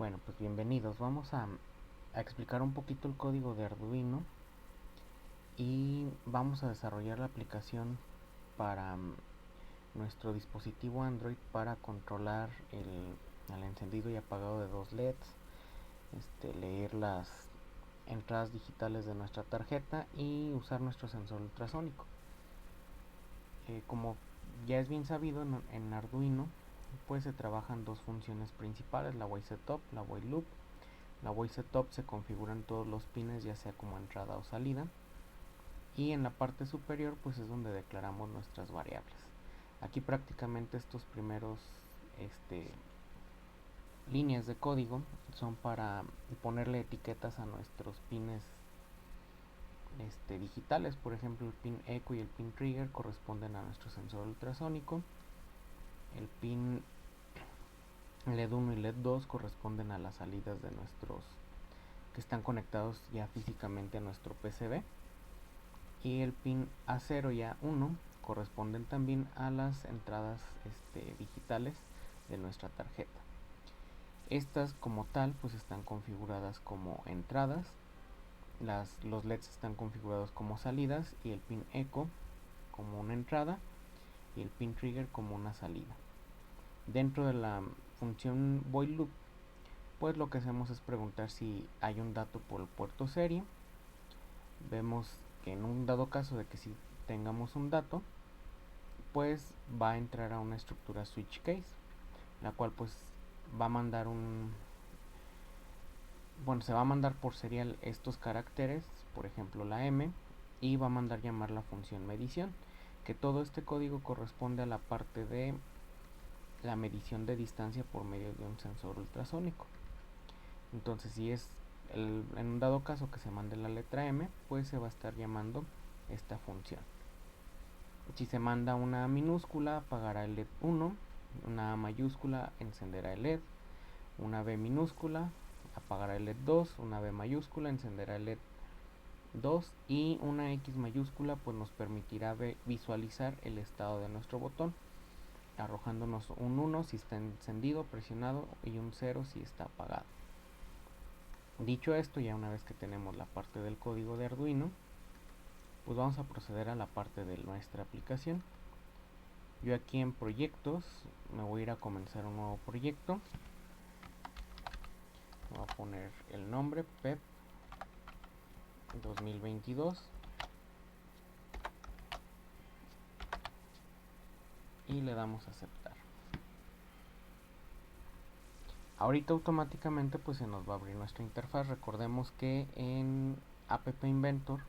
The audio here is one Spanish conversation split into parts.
Bueno, pues bienvenidos. Vamos a explicar un poquito el código de Arduino y vamos a desarrollar la aplicación para nuestro dispositivo Android para controlar el encendido y apagado de dos LEDs, leer las entradas digitales de nuestra tarjeta y usar nuestro sensor ultrasónico. Como ya es bien sabido en Arduino, pues se trabajan dos funciones principales, la while setup, la while loop. La while setup se configuran todos los pines, ya sea como entrada o salida, y en la parte superior pues es donde declaramos nuestras variables. Aquí prácticamente estos primeros líneas de código son para ponerle etiquetas a nuestros pines digitales. Por ejemplo, el pin eco y el pin trigger corresponden a nuestro sensor ultrasónico. El pin LED 1 y LED 2 corresponden a las salidas de nuestros que están conectados ya físicamente a nuestro PCB, y el pin A0 y A1 corresponden también a las entradas digitales de nuestra tarjeta. Estas como tal pues están configuradas como entradas, los LEDs están configurados como salidas, y el pin eco como una entrada y el pin trigger como una salida. Dentro de la función while loop pues lo que hacemos es preguntar si hay un dato por el puerto serie. Vemos que en un dado caso de que si tengamos un dato, pues va a entrar a una estructura switch case, la cual pues va a mandar se va a mandar por serial estos caracteres, por ejemplo la M, y va a mandar llamar la función medición, que todo este código corresponde a la parte de la medición de distancia por medio de un sensor ultrasónico. Entonces si es en un dado caso que se mande la letra M, pues se va a estar llamando esta función. Si se manda una minúscula, apagará el LED 1, una A mayúscula encenderá el LED, una B minúscula apagará el LED 2, una B mayúscula encenderá el LED 2, y una X mayúscula pues nos permitirá visualizar el estado de nuestro botón, arrojándonos un 1 si está encendido, presionado, y un 0 si está apagado. Dicho esto, ya una vez que tenemos la parte del código de Arduino, pues vamos a proceder a la parte de nuestra aplicación. Yo aquí en proyectos me voy a ir a comenzar un nuevo proyecto. Voy a poner el nombre PEP 2022 y le damos a aceptar. Ahorita automáticamente pues se nos va a abrir nuestra interfaz. Recordemos que en App Inventor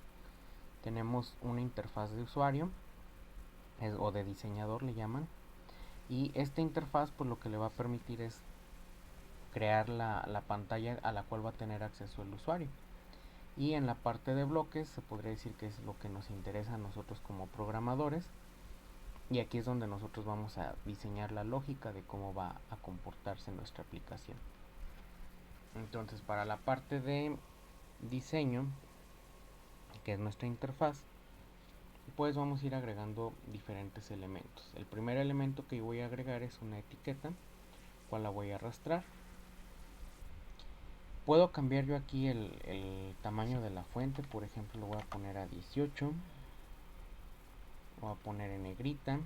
tenemos una interfaz de usuario o de diseñador le llaman, y esta interfaz pues lo que le va a permitir es crear la pantalla a la cual va a tener acceso el usuario. Y en la parte de bloques se podría decir que es lo que nos interesa a nosotros como programadores, y aquí es donde nosotros vamos a diseñar la lógica de cómo va a comportarse nuestra aplicación. Entonces para la parte de diseño, que es nuestra interfaz, pues vamos a ir agregando diferentes elementos. El primer elemento que yo voy a agregar es una etiqueta, cual la voy a arrastrar. Puedo cambiar yo aquí el tamaño de la fuente, por ejemplo lo voy a poner a 18, voy a poner en negrita.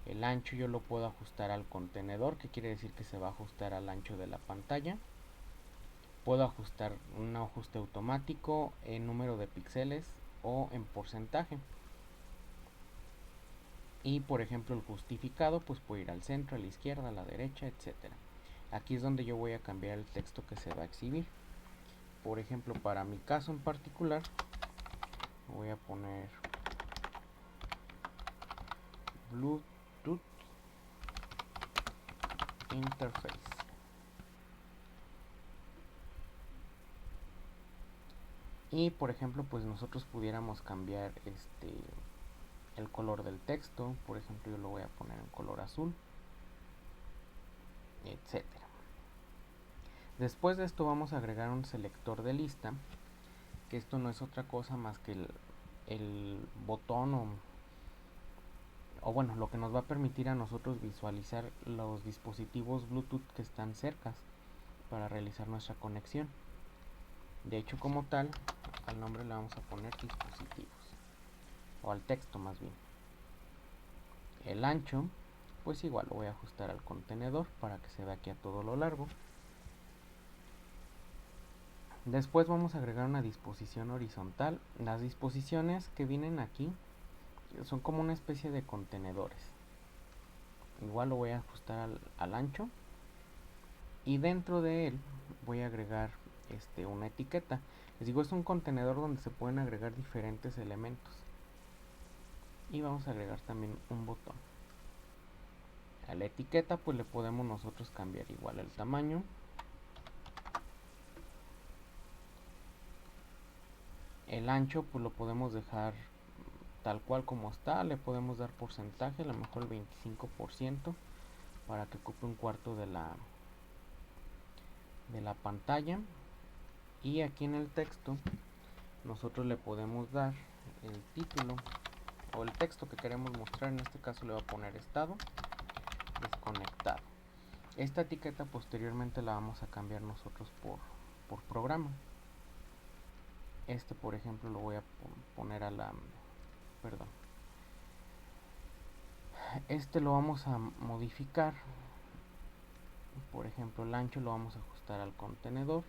El ancho yo lo puedo ajustar al contenedor, que quiere decir que se va a ajustar al ancho de la pantalla. Puedo ajustar un ajuste automático en número de píxeles o en porcentaje. Y por ejemplo el justificado pues puede ir al centro, a la izquierda, a la derecha, etcétera. Aquí es donde yo voy a cambiar el texto que se va a exhibir. Por ejemplo, para mi caso en particular voy a poner Bluetooth Interface. Y por ejemplo pues nosotros pudiéramos cambiar el color del texto. Por ejemplo yo lo voy a poner en color azul, etcétera. Después de esto vamos a agregar un selector de lista, que esto no es otra cosa más que el botón o bueno, lo que nos va a permitir a nosotros visualizar los dispositivos Bluetooth que están cerca. para realizar nuestra conexión. De hecho, como tal, al nombre le vamos a poner dispositivos, o al texto más bien. El ancho, pues igual lo voy a ajustar al contenedor para que se vea aquí a todo lo largo. Después vamos a agregar una disposición horizontal. Las disposiciones que vienen aquí son como una especie de contenedores. Igual lo voy a ajustar al ancho. Y dentro de él voy a agregar una etiqueta. Les digo, es un contenedor donde se pueden agregar diferentes elementos. Y vamos a agregar también un botón. A la etiqueta pues le podemos nosotros cambiar igual el tamaño. El ancho pues lo podemos dejar tal cual como está. Le podemos dar porcentaje, a lo mejor el 25%, para que ocupe un cuarto de la pantalla. Y aquí en el texto nosotros le podemos dar el título o el texto que queremos mostrar. En este caso le voy a poner estado desconectado. Esta etiqueta posteriormente la vamos a cambiar nosotros por programa. Por ejemplo lo voy a poner a la, perdón, lo vamos a modificar. Por ejemplo, el ancho lo vamos a ajustar al contenedor.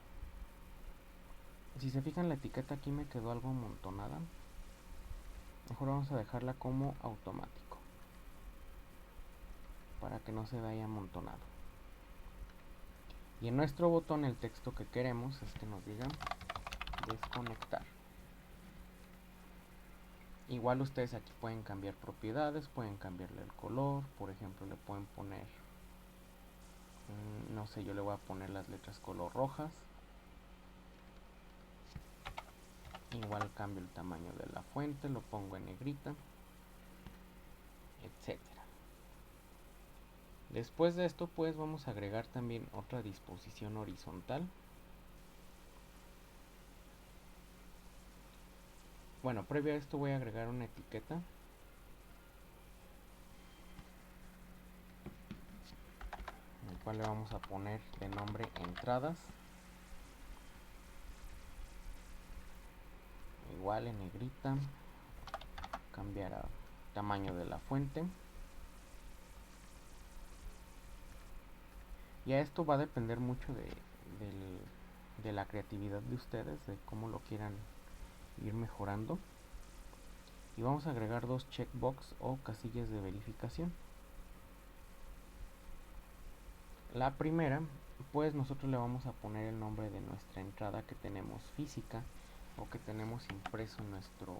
Si se fijan, la etiqueta aquí me quedó algo amontonada. Mejor vamos a dejarla como automático para que no se vaya amontonado. Y en nuestro botón el texto que queremos es que nos diga desconectar. Igual ustedes aquí pueden cambiar propiedades, pueden cambiarle el color. Por ejemplo, le pueden poner, no sé, yo le voy a poner las letras color rojas. Igual cambio el tamaño de la fuente, lo pongo en negrita, etcétera. Después de esto pues vamos a agregar también otra disposición horizontal. Bueno, previo a esto voy a agregar una etiqueta. En el cual le vamos a poner de nombre entradas. Igual en negrita. Cambiar a tamaño de la fuente. Y a esto va a depender mucho de la creatividad de ustedes, de cómo lo quieran ir mejorando. Y vamos a agregar dos checkbox o casillas de verificación. La primera, pues nosotros le vamos a poner el nombre de nuestra entrada que tenemos física o que tenemos impreso en nuestro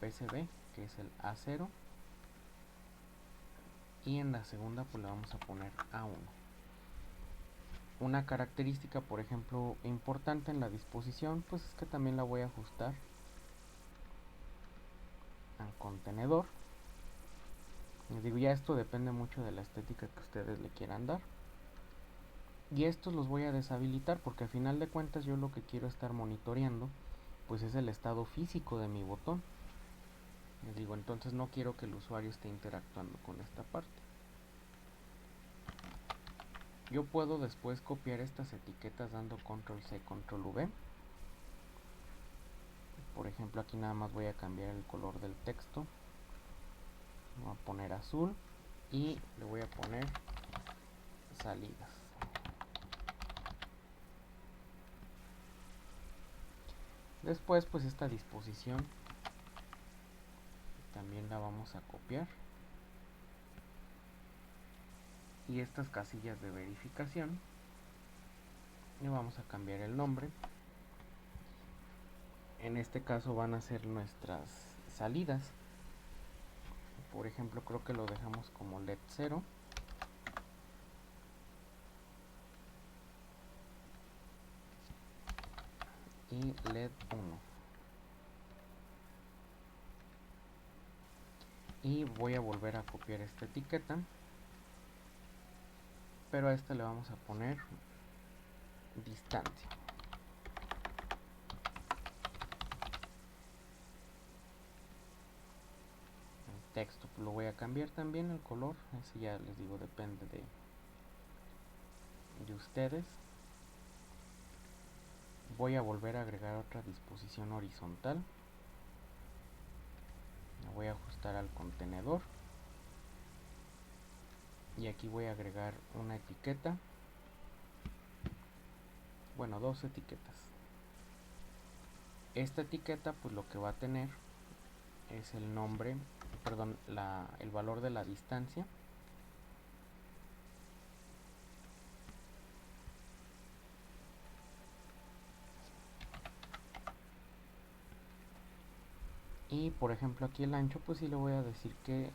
PCB, que es el A0. Y en la segunda pues le vamos a poner A1. Una característica, por ejemplo, importante en la disposición, pues es que también la voy a ajustar al contenedor. Les digo, ya esto depende mucho de la estética que ustedes le quieran dar. Y estos los voy a deshabilitar porque al final de cuentas yo lo que quiero estar monitoreando pues es el estado físico de mi botón. Les digo, entonces no quiero que el usuario esté interactuando con esta parte. Yo puedo después copiar estas etiquetas dando control C, control V. Por ejemplo, aquí nada más voy a cambiar el color del texto. Voy a poner azul y le voy a poner salidas. Después pues esta disposición también la vamos a copiar. Y estas casillas de verificación le vamos a cambiar el nombre. En este caso van a ser nuestras salidas. Por ejemplo, creo que lo dejamos como LED 0. Y LED 1. Y voy a volver a copiar esta etiqueta. Pero a esta le vamos a poner distancia. El texto pues lo voy a cambiar también el color. Ese ya les digo depende de ustedes. voy a volver a agregar otra disposición horizontal. La voy a ajustar al contenedor. Y aquí voy a agregar una etiqueta. Bueno, dos etiquetas. Esta etiqueta pues lo que va a tener es el nombre, perdón, el valor de la distancia. Y por ejemplo aquí el ancho pues sí le voy a decir que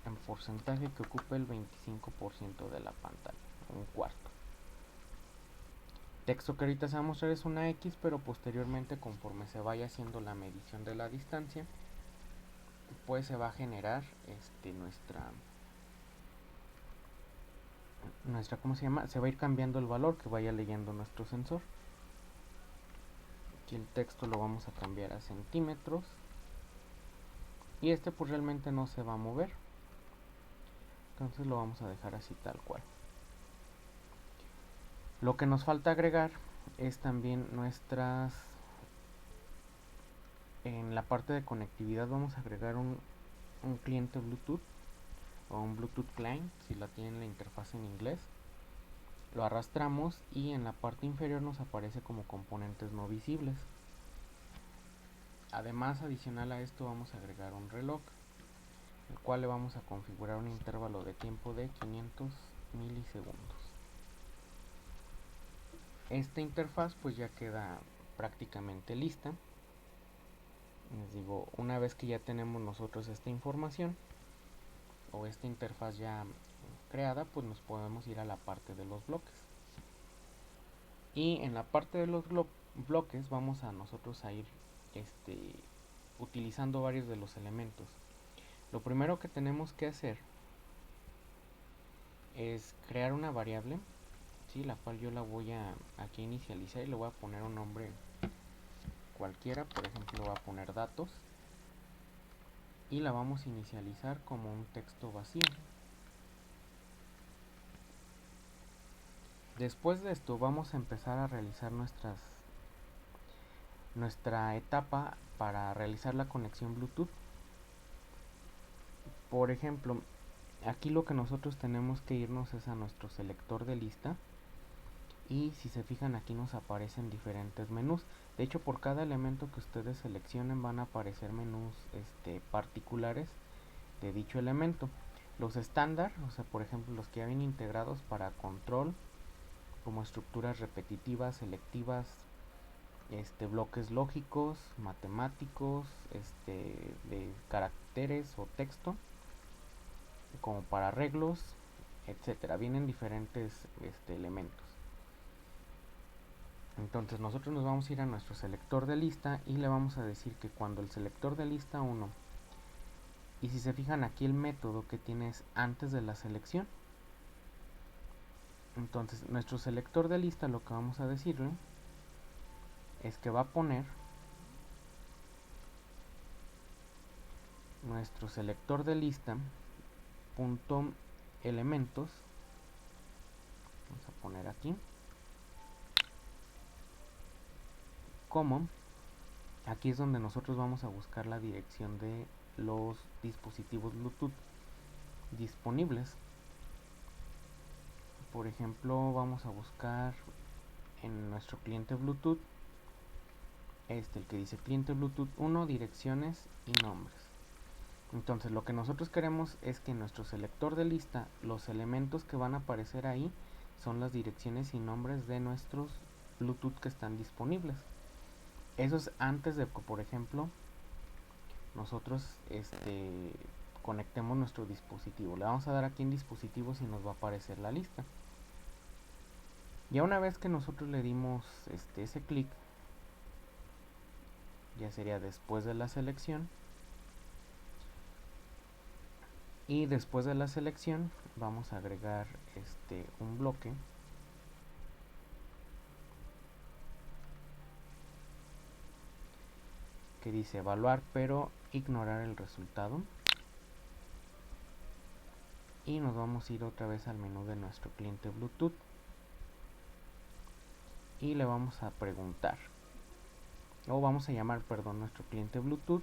en porcentaje que ocupe el 25% de la pantalla, un cuarto. Texto que ahorita se va a mostrar es una X, pero posteriormente conforme se vaya haciendo la medición de la distancia, pues se va a generar nuestra ¿cómo se llama? Se va a ir cambiando el valor que vaya leyendo nuestro sensor. Aquí el texto lo vamos a cambiar a centímetros. Y este pues realmente no se va a mover. Entonces lo vamos a dejar así tal cual. Lo que nos falta agregar es también en la parte de conectividad vamos a agregar un cliente Bluetooth o un Bluetooth client si la tienen la interfaz en inglés. Lo arrastramos y en la parte inferior nos aparece como componentes no visibles. Además, adicional a esto vamos a agregar un reloj, el cual le vamos a configurar un intervalo de tiempo de 500 milisegundos. Esta interfaz pues ya queda prácticamente lista. Les digo, una vez que ya tenemos nosotros esta información o esta interfaz ya creada, pues nos podemos ir a la parte de los bloques. Y en la parte de los bloques vamos a nosotros a ir utilizando varios de los elementos. Lo primero que tenemos que hacer es crear una variable, ¿sí? La cual yo la voy a aquí inicializar y le voy a poner un nombre cualquiera, por ejemplo voy a poner datos y la vamos a inicializar como un texto vacío. Después de esto vamos a empezar a realizar nuestra etapa para realizar la conexión Bluetooth. Por ejemplo, aquí lo que nosotros tenemos que irnos es a nuestro selector de lista. Y si se fijan aquí nos aparecen diferentes menús. De hecho por cada elemento que ustedes seleccionen van a aparecer menús particulares de dicho elemento. Los estándar, o sea por ejemplo los que ya vienen integrados para control, como estructuras repetitivas, selectivas, bloques lógicos, matemáticos, de caracteres o texto, como para arreglos, etcétera. Vienen diferentes elementos. Entonces nosotros nos vamos a ir a nuestro selector de lista y le vamos a decir que cuando el selector de lista 1, y si se fijan aquí el método que tiene es antes de la selección, entonces nuestro selector de lista lo que vamos a decirle es que va a poner nuestro selector de lista punto elementos, vamos a poner aquí, como aquí es donde nosotros vamos a buscar la dirección de los dispositivos Bluetooth disponibles. Por ejemplo, vamos a buscar en nuestro cliente Bluetooth el que dice cliente Bluetooth 1, direcciones y nombres. Entonces lo que nosotros queremos es que en nuestro selector de lista los elementos que van a aparecer ahí son las direcciones y nombres de nuestros Bluetooth que están disponibles. Eso es antes de que, por ejemplo, nosotros conectemos nuestro dispositivo. Le vamos a dar aquí en dispositivos y nos va a aparecer la lista. Ya una vez que nosotros le dimos ese clic, ya sería después de la selección, y después de la selección vamos a agregar un bloque que dice evaluar pero ignorar el resultado, y nos vamos a ir otra vez al menú de nuestro cliente Bluetooth. y le vamos a preguntar, o vamos a llamar, perdón, nuestro cliente Bluetooth,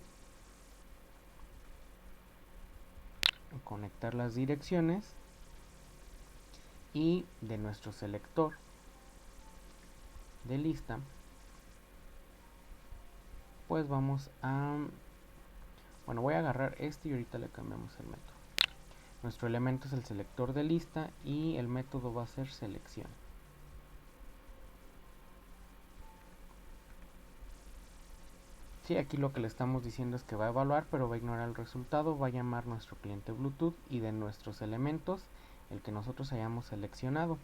conectar las direcciones y de nuestro selector de lista, pues vamos a, bueno, voy a agarrar este y ahorita le cambiamos el método. Nuestro elemento es el selector de lista y el método va a ser selección. Sí, aquí lo que le estamos diciendo es que va a evaluar, pero va a ignorar el resultado, va a llamar nuestro cliente Bluetooth y de nuestros elementos, el que nosotros hayamos seleccionado.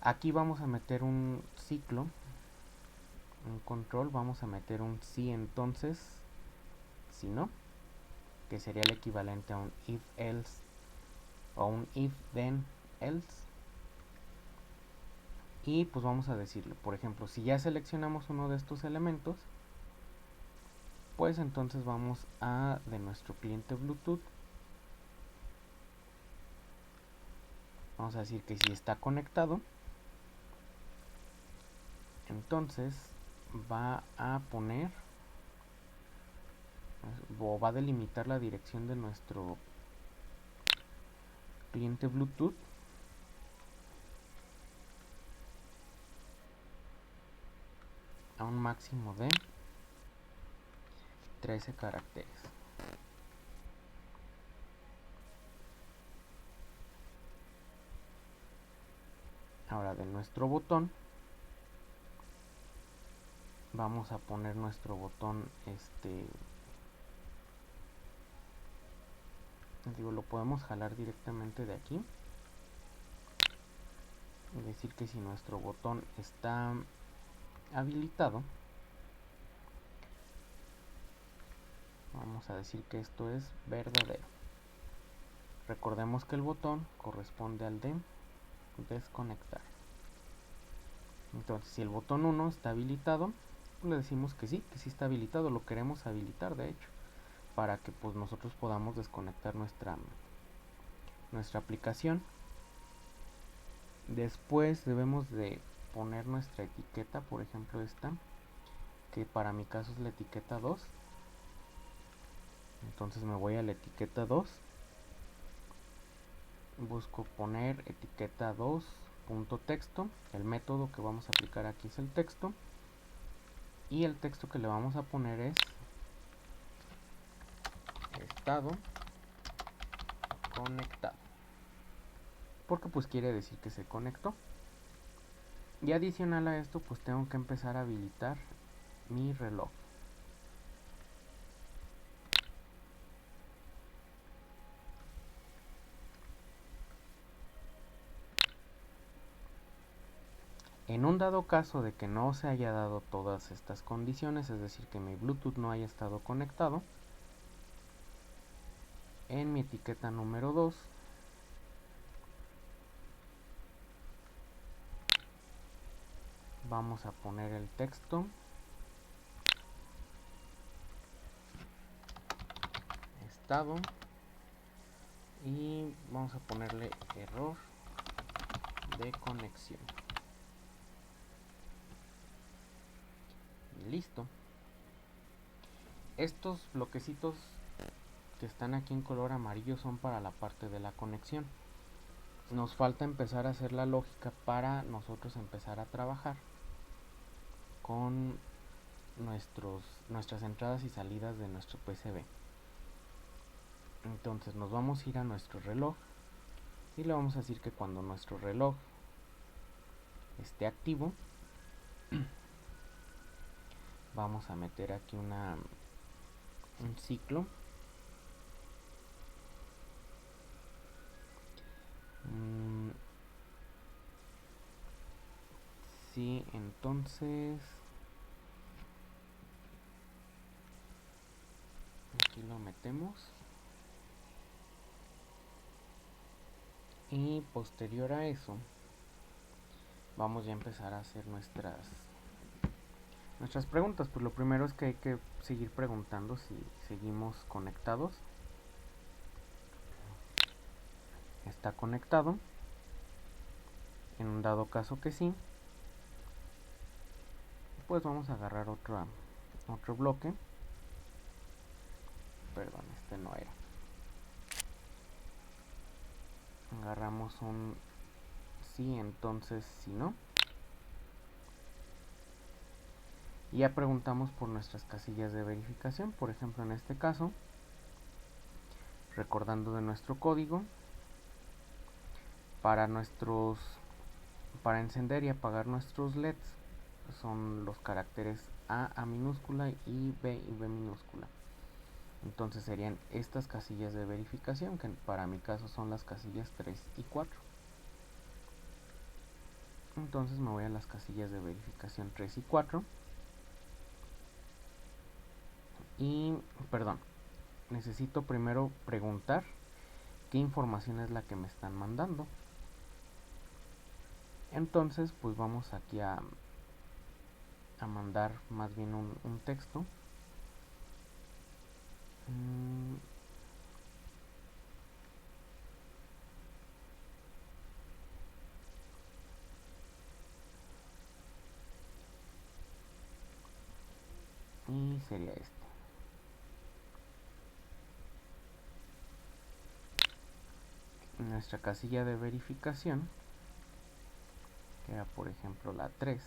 Aquí vamos a meter un ciclo, un control, vamos a meter un si entonces, si no, que sería el equivalente a un if else o un if then else. Y pues vamos a decirle, por ejemplo, si ya seleccionamos uno de estos elementos, pues entonces vamos a de nuestro cliente Bluetooth, vamos a decir que si está conectado, entonces va a poner o va a delimitar la dirección de nuestro cliente Bluetooth a un máximo de 13 caracteres. Ahora de nuestro botón vamos a poner nuestro botón digo, lo podemos jalar directamente de aquí y decir que si nuestro botón está habilitado, vamos a decir que esto es verdadero. Recordemos que el botón corresponde al de desconectar. Entonces si el botón 1 está habilitado, pues le decimos que sí está habilitado, lo queremos habilitar de hecho, para que pues nosotros podamos desconectar nuestra aplicación. Después debemos de poner nuestra etiqueta, por ejemplo esta, que para mi caso es la etiqueta 2. Entonces me voy a la etiqueta 2, busco poner etiqueta 2.texto, el método que vamos a aplicar aquí es el texto, y el texto que le vamos a poner es estado conectado, porque pues quiere decir que se conectó. Y adicional a esto, pues tengo que empezar a habilitar mi reloj. En un dado caso de que no se haya dado todas estas condiciones, es decir, que mi Bluetooth no haya estado conectado, en mi etiqueta número 2 vamos a poner el texto estado y vamos a ponerle error de conexión. Listo. Estos bloquecitos que están aquí en color amarillo son para la parte de la conexión. Nos falta empezar a hacer la lógica para nosotros empezar a trabajar con nuestras entradas y salidas de nuestro PCB. Entonces nos vamos a ir a nuestro reloj y le vamos a decir que cuando nuestro reloj esté activo, vamos a meter aquí un ciclo. Sí, entonces aquí lo metemos y posterior a eso vamos ya a empezar a hacer nuestras preguntas. Pues lo primero es que hay que seguir preguntando si seguimos conectados. Está conectado. En un dado caso que sí, pues vamos a agarrar otro bloque. Perdón, este no era. Agarramos un sí, entonces si no. Y ya preguntamos por nuestras casillas de verificación. Por ejemplo, en este caso, recordando de nuestro código, para encender y apagar nuestros LEDs son los caracteres A minúscula y B minúscula. Entonces serían estas casillas de verificación, que para mi caso son las casillas 3 y 4. Entonces me voy a las casillas de verificación 3 y 4. Y, perdón, necesito primero preguntar qué información es la que me están mandando. Entonces, pues vamos aquí a mandar más bien un texto. Y sería este. Nuestra casilla de verificación, que era por ejemplo la 3.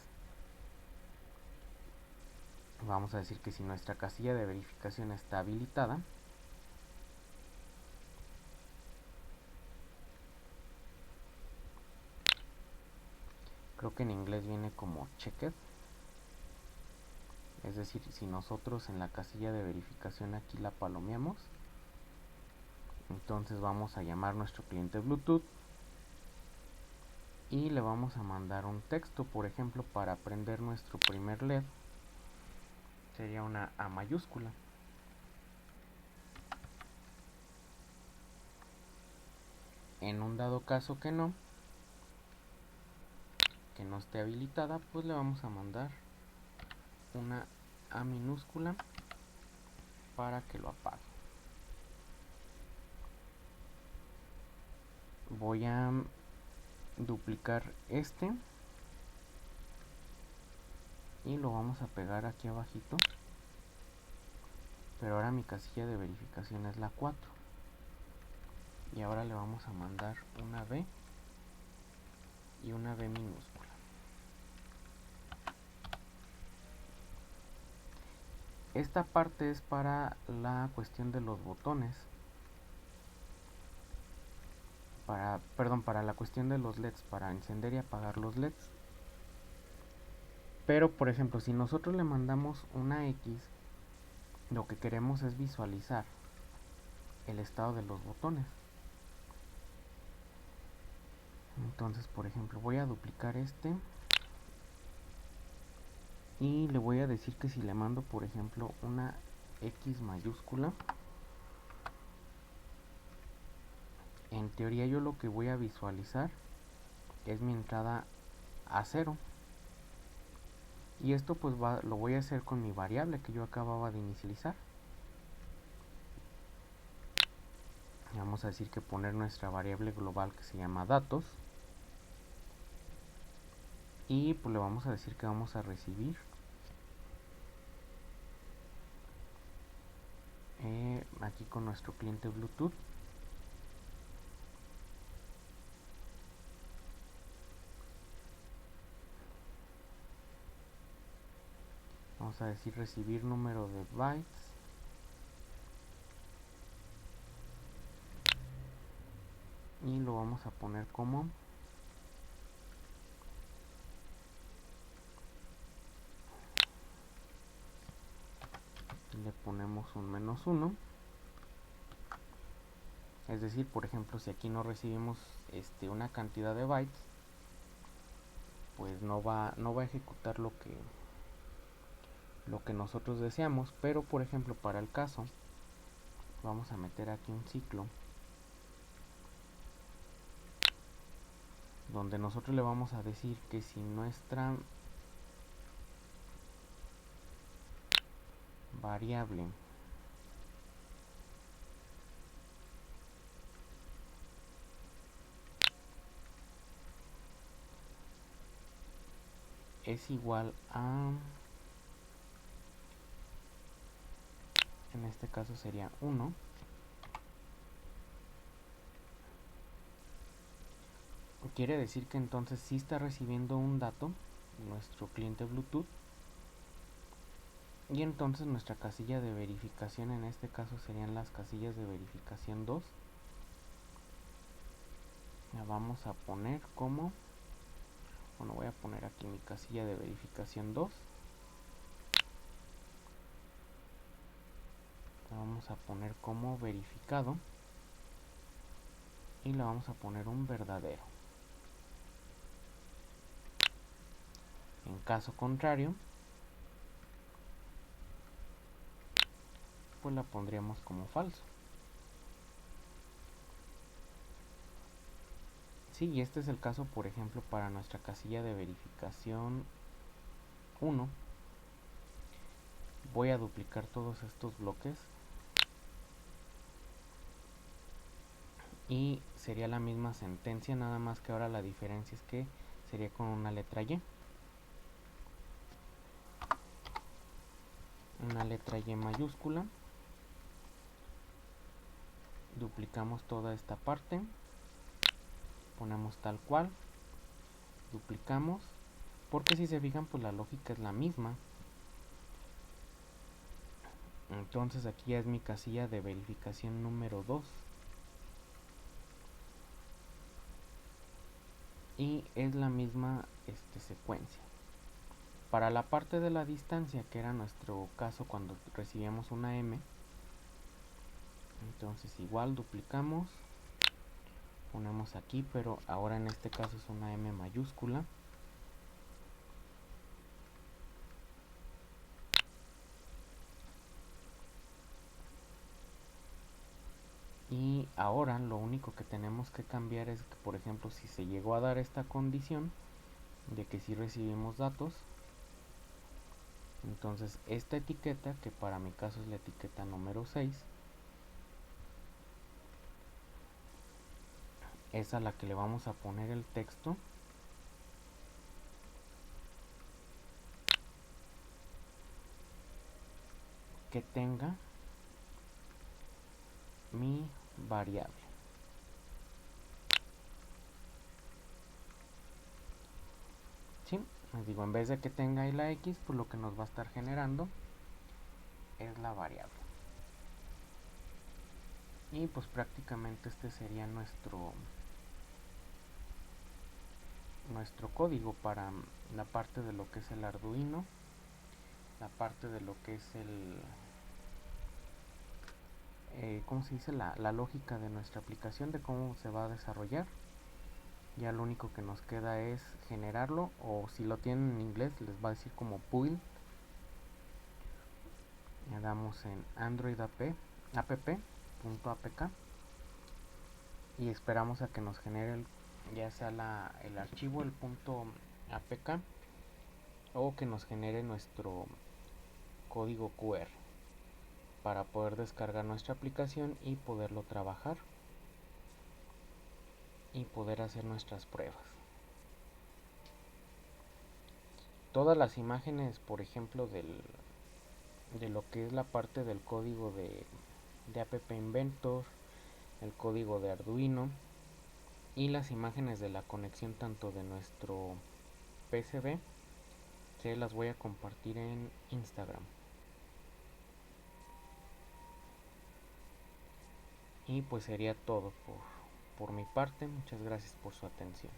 Vamos a decir que si nuestra casilla de verificación está habilitada, creo que en inglés viene como checked. Es decir, si nosotros en la casilla de verificación aquí la palomeamos, entonces vamos a llamar nuestro cliente Bluetooth y le vamos a mandar un texto. Por ejemplo, para prender nuestro primer LED sería una A mayúscula. En un dado caso que no esté habilitada, pues le vamos a mandar una A minúscula para que lo apague. Voy a duplicar este y lo vamos a pegar aquí abajito, pero ahora mi casilla de verificación es la 4 y ahora le vamos a mandar una B y una B minúscula. Esta parte es para la cuestión de los botones, para la cuestión de los LEDs, para encender y apagar los LEDs. Pero por ejemplo, si nosotros le mandamos una X, lo que queremos es visualizar el estado de los botones. Entonces, por ejemplo, voy a duplicar este y le voy a decir que si le mando, por ejemplo, una X mayúscula, en teoría yo lo que voy a visualizar es mi entrada a 0. Y esto pues lo voy a hacer con mi variable que yo acababa de inicializar. Vamos a decir que poner nuestra variable global que se llama datos. Y pues le vamos a decir que vamos a recibir aquí con nuestro cliente Bluetooth. Vamos a decir recibir número de bytes. Y lo vamos a poner como le ponemos un -1. Es decir, por ejemplo, si aquí no recibimos una cantidad de bytes, pues no va a ejecutar lo que nosotros deseamos. Pero por ejemplo, para el caso, vamos a meter aquí un ciclo donde nosotros le vamos a decir que si nuestra variable es igual a en este caso sería 1. Quiere decir que entonces sí está recibiendo un dato nuestro cliente Bluetooth, y entonces nuestra casilla de verificación, en este caso serían las casillas de verificación 2, la vamos a poner como, bueno, voy a poner aquí mi casilla de verificación 2, la vamos a poner como verificado y le vamos a poner un verdadero. En caso contrario, pues la pondríamos como falso. Sí, y este es el caso, por ejemplo, para nuestra casilla de verificación 1. Voy a duplicar todos estos bloques y sería la misma sentencia, nada más que ahora la diferencia es que sería con una letra Y. Una letra Y mayúscula. Duplicamos toda esta parte. Ponemos tal cual. Duplicamos. Porque si se fijan, pues la lógica es la misma. Entonces aquí ya es mi casilla de verificación número 2. Y es la misma secuencia. Para la parte de la distancia, que era nuestro caso cuando recibíamos una M, entonces igual duplicamos, ponemos aquí, pero ahora en este caso es una M mayúscula. Y ahora lo único que tenemos que cambiar es que, por ejemplo, si se llegó a dar esta condición de que si recibimos datos, entonces esta etiqueta, que para mi caso es la etiqueta número 6, es a la que le vamos a poner el texto que tenga mi variable. ¿Sí? Les digo, en vez de que tenga ahí la X, pues lo que nos va a estar generando es la variable. Y pues prácticamente este sería nuestro código para la parte de lo que es el Arduino, la parte de lo que es ¿cómo se dice? La lógica de nuestra aplicación, de cómo se va a desarrollar. Ya lo único que nos queda es generarlo, o si lo tienen en inglés les va a decir como build. Le damos en Android app.apk y esperamos a que nos genere ya sea el archivo, el .apk, o que nos genere nuestro código QR para poder descargar nuestra aplicación y poderlo trabajar y poder hacer nuestras pruebas. Todas las imágenes, por ejemplo, de lo que es la parte del código de App Inventor, el código de Arduino y las imágenes de la conexión tanto de nuestro PCB, se las voy a compartir en Instagram. Y pues sería todo por mi parte. Muchas gracias por su atención.